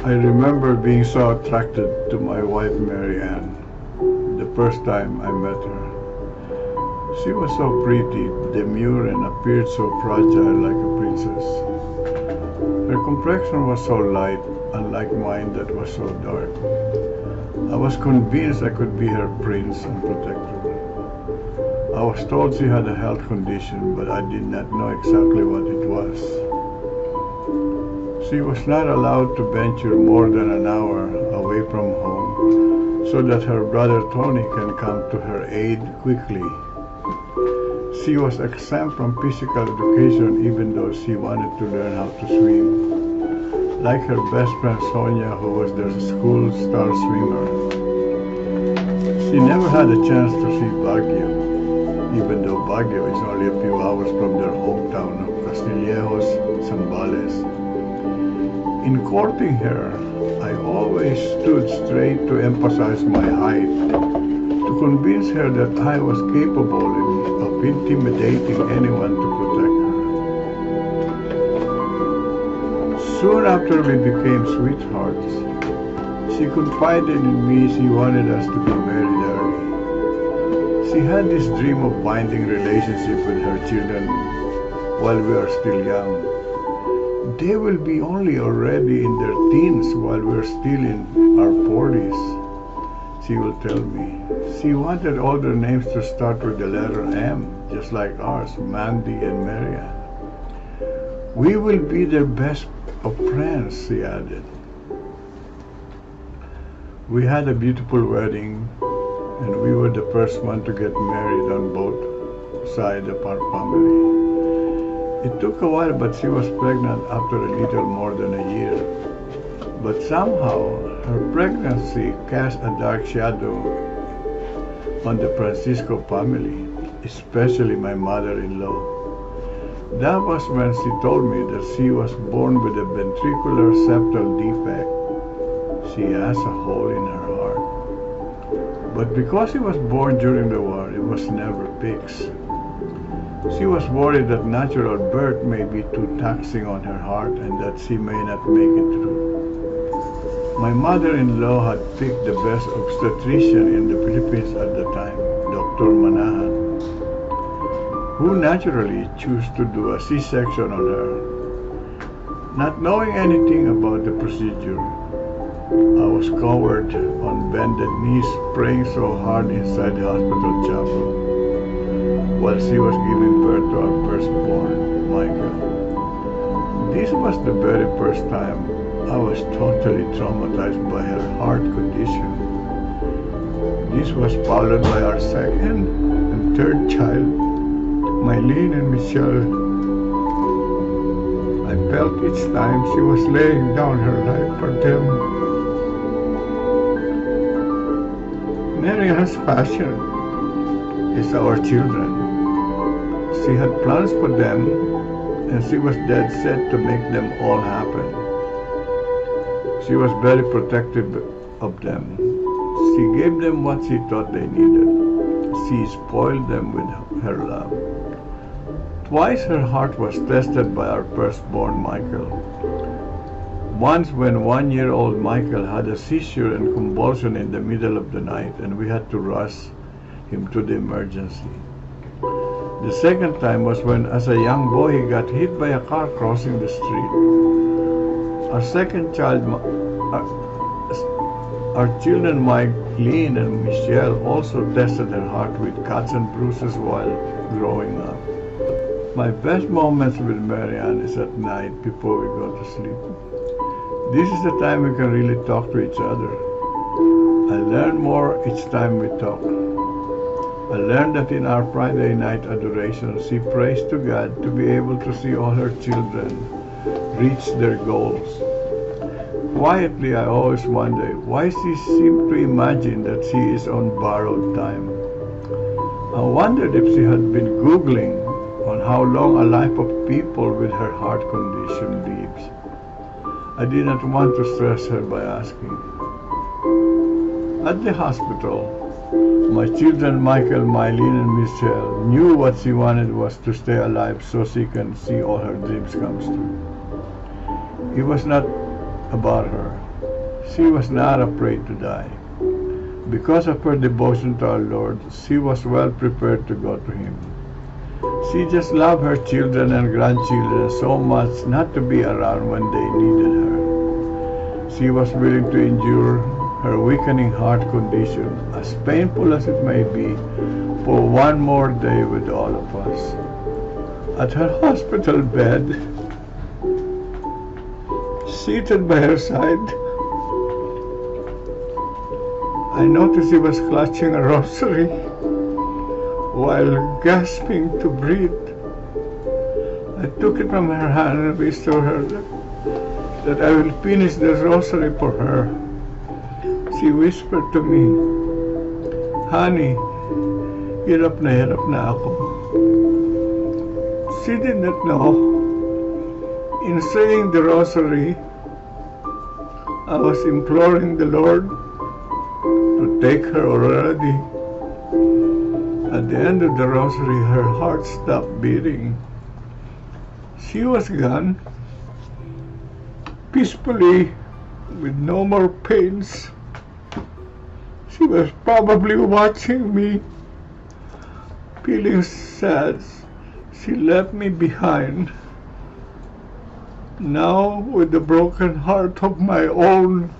I remember being so attracted to my wife Mary Ann the first time I met her. She was so pretty, demure, and appeared so fragile like a princess. Her complexion was so light, unlike mine that was so dark. I was convinced I could be her prince and protector. I was told she had a health condition, but I did not know exactly what it was. She was not allowed to venture more than an hour away from home so that her brother Tony can come to her aid quickly. She was exempt from physical education even though she wanted to learn how to swim, like her best friend Sonia, who was their school star swimmer. She never had a chance to see Baguio, even though Baguio is only a few hours from their hometown of Castillejos, Zambales. In courting her, I always stood straight to emphasize my height, to convince her that I was capable of intimidating anyone to protect her. Soon after we became sweethearts, she confided in me she wanted us to be married early. She had this dream of binding relationship with her children while we are still young. They will be only already in their teens while we're still in our 40s, she will tell me. She wanted all their names to start with the letter M, just like ours, Mandy and Marian. We will be their best of friends, she added. We had a beautiful wedding, and we were the first one to get married on both sides of our family. It took a while, but she was pregnant after a little more than a year. But somehow, her pregnancy cast a dark shadow on the Francisco family, especially my mother-in-law. That was when she told me that she was born with a ventricular septal defect. She has a hole in her heart. But because she was born during the war, it was never fixed. She was worried that natural birth may be too taxing on her heart and that she may not make it through. My mother-in-law had picked the best obstetrician in the Philippines at the time, Dr. Manahan, who naturally chose to do a C-section on her. Not knowing anything about the procedure, I was covered on bended knees praying so hard inside the hospital chapel while she was giving birth to our firstborn, Michael. This was the very first time I was totally traumatized by her heart condition. This was followed by our second and third child, Mylene and Michelle. I felt each time she was laying down her life for them. Marian's passion is our children. She had plans for them, and she was dead set to make them all happen. She was very protective of them. She gave them what she thought they needed. She spoiled them with her love. Twice her heart was tested by our firstborn, Michael. Once when 1-year-old Michael had a seizure and convulsion in the middle of the night, and we had to rush him to the emergency. The second time was when, as a young boy, he got hit by a car crossing the street. Our second child, our children Mylene and Michelle, also tested her heart with cuts and bruises while growing up. My best moments with Marianne is at night before we go to sleep. This is the time we can really talk to each other. I learn more each time we talk. I learned that in our Friday night adoration, she prays to God to be able to see all her children reach their goals. Quietly, I always wonder why she seemed to imagine that she is on borrowed time. I wondered if she had been Googling on how long a life of people with her heart condition lives. I did not want to stress her by asking. At the hospital, my children Michael, Mylene, and Michelle knew what she wanted was to stay alive so she can see all her dreams come true. It was not about her. She was not afraid to die. Because of her devotion to our Lord, she was well prepared to go to Him. She just loved her children and grandchildren so much not to be around when they needed her. She was willing to endure her weakening heart condition, as painful as it may be, for one more day with all of us. At her hospital bed, seated by her side, I noticed she was clutching a rosary while gasping to breathe. I took it from her hand and reassured her that I will finish the rosary for her. She whispered to me, "Honey, hirap na ako." She did not know. In saying the rosary, I was imploring the Lord to take her already. At the end of the rosary, her heart stopped beating. She was gone, peacefully, with no more pains. She was probably watching me, feeling sad. She left me behind. Now, with the broken heart of my own,